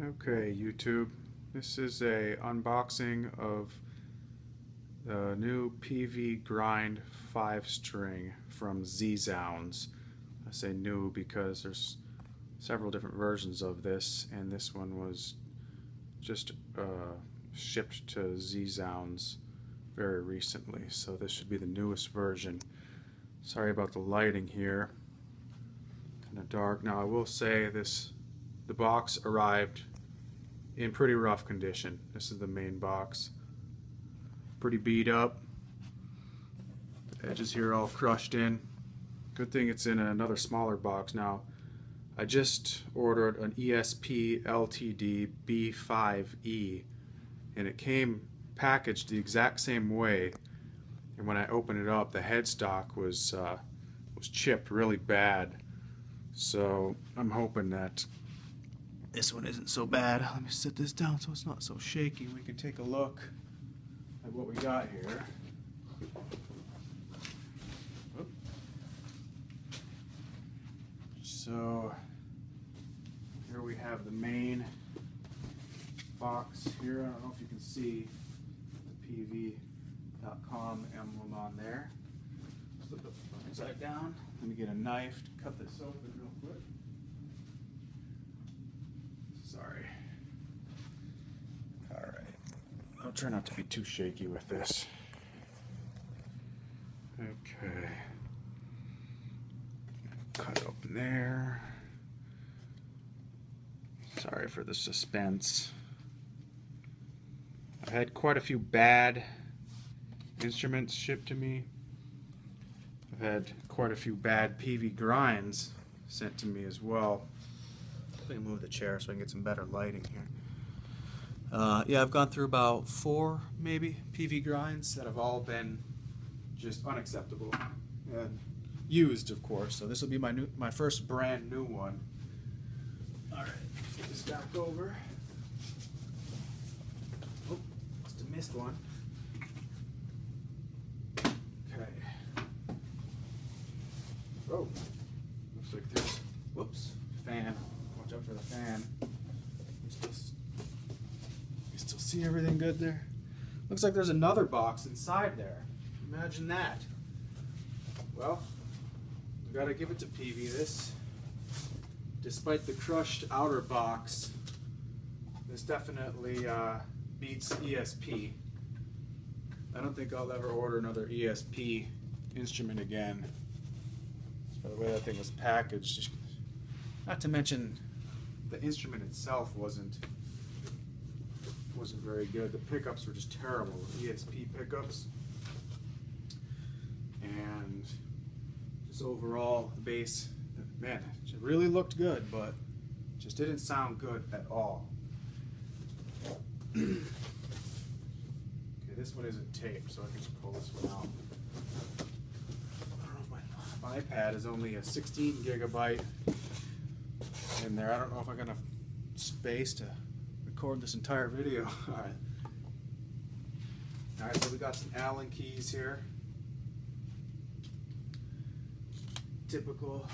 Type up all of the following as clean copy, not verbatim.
Okay, YouTube. This is a unboxing of the new Peavey Grind 5-string from Z-Zounds. I say new because there's several different versions of this, and this one was just shipped to Z-Zounds very recently, so this should be the newest version. Sorry about the lighting here. Kind of dark. Now I will say the box arrived in pretty rough condition. This is the main box. Pretty beat up. The edges here all crushed in. Good thing it's in another smaller box now. I just ordered an ESP LTD B5E and it came packaged the exact same way, and when I opened it up the headstock was chipped really bad. So I'm hoping that this one isn't so bad. Let me sit this down so it's not so shaky. We can take a look at what we got here. Oop. So here we have the main box here. I don't know if you can see the Peavey.com emblem on there. Flip it upside down. Let me get a knife to cut this open real quick. Sorry. Alright. I'll try not to be too shaky with this. Okay. Cut it open there. Sorry for the suspense. I've had quite a few bad instruments shipped to me. I've had quite a few bad Peavey grinds sent to me as well. Let me move the chair so I can get some better lighting here. Yeah, I've gone through about 4 maybe Peavey grinds that have all been just unacceptable and used, of course. So this will be my first brand new one. All right, flip this back over. Oh, must have missed one. Okay. Oh, looks like there's, whoops, fan. Watch out for the fan. You still see everything good there? Looks like there's another box inside there. Imagine that. Well, we gotta give it to Peavey. This, despite the crushed outer box, this definitely beats ESP. I don't think I'll ever order another ESP instrument again. By the way that thing was packaged. Not to mention the instrument itself wasn't very good. The pickups were just terrible. ESP pickups. And just overall the bass, man, it really looked good, but just didn't sound good at all. Okay, this one isn't taped, so I can just pull this one out. I don't know if my iPad is only a 16 gigabyte in there. I don't know if I got enough space to record this entire video. Alright, so we got some Allen keys here. Typical,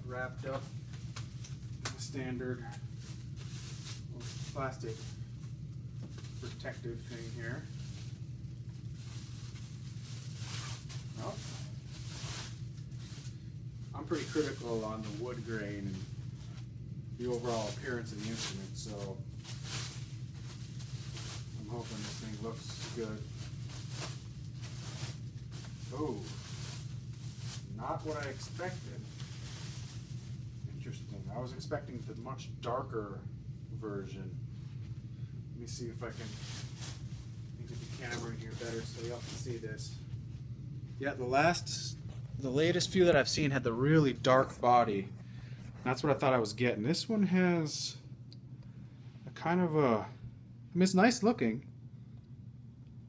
wrapped up in the standard plastic protective thing here. Well, I'm pretty critical on the wood grain and the overall appearance of the instrument, so I'm hoping this thing looks good. Oh, not what I expected. Interesting. I was expecting the much darker version. Let me see if I can get the camera in here better so y'all can see this. Yeah, the latest few that I've seen had the really dark body. That's what I thought I was getting. This one has a kind of a, I mean, it's nice looking.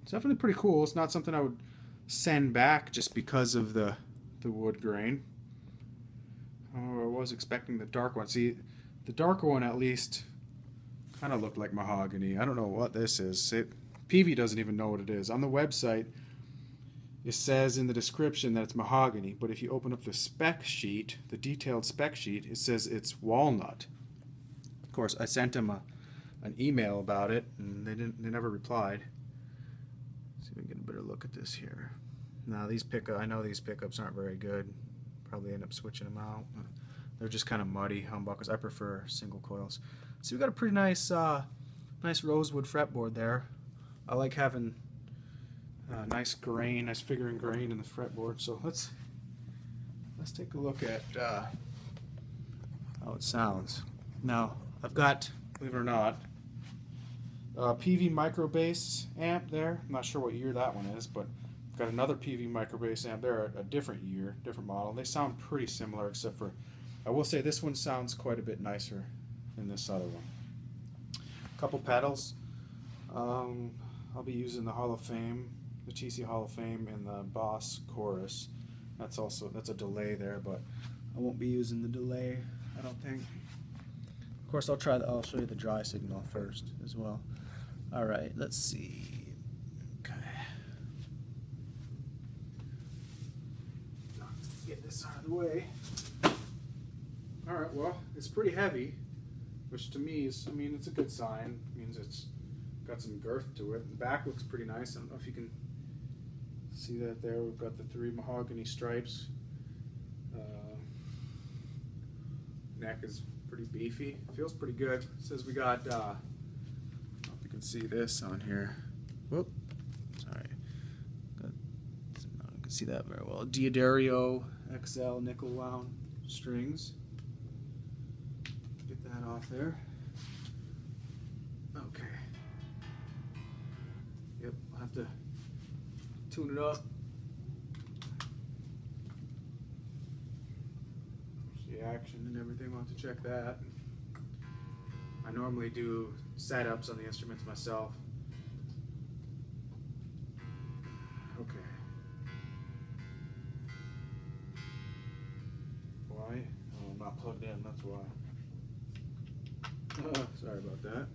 It's definitely pretty cool. It's not something I would send back just because of the wood grain. Oh, I was expecting the dark one. See, the darker one at least kind of looked like mahogany. I don't know what this is. Peavey doesn't even know what it is. On the website, it says in the description that it's mahogany, but if you open up the spec sheet, the detailed spec sheet, it says it's walnut. Of course, I sent them an email about it, and they never replied. Let's see if we can get a better look at this here. Now I know these pickups aren't very good. Probably end up switching them out. They're just kind of muddy humbuckers. I prefer single coils. So we got a pretty nice rosewood fretboard there. I like having nice grain, nice figuring grain in the fretboard. So let's take a look at how it sounds. Now I've got, believe it or not, a Peavey micro bass amp there. I'm not sure what year that one is, but I've got another Peavey micro bass amp there, a different year, different model. They sound pretty similar, except for, I will say this one sounds quite a bit nicer than this other one. A couple pedals. I'll be using the Hall of Fame, the TC Hall of Fame, and the Boss Chorus. That's a delay there, but I won't be using the delay, I don't think. Of course, I'll show you the dry signal first as well. All right, let's see. Okay. Get this out of the way. All right, well, it's pretty heavy, which to me is, I mean, it's a good sign. It means it's got some girth to it. The back looks pretty nice. I don't know if you can see that there. We've got the 3 mahogany stripes. Neck is pretty beefy. Feels pretty good. It says we got, I don't know if you can see this on here. Whoop, sorry. I can see that very well. Diodario XL nickel wound strings. Get that off there. Okay. Yep, I'll have to tune it up. There's the action and everything. We'll have to check that. I normally do setups on the instruments myself. Okay. Why? Oh, I'm not plugged in, that's why. Sorry about that.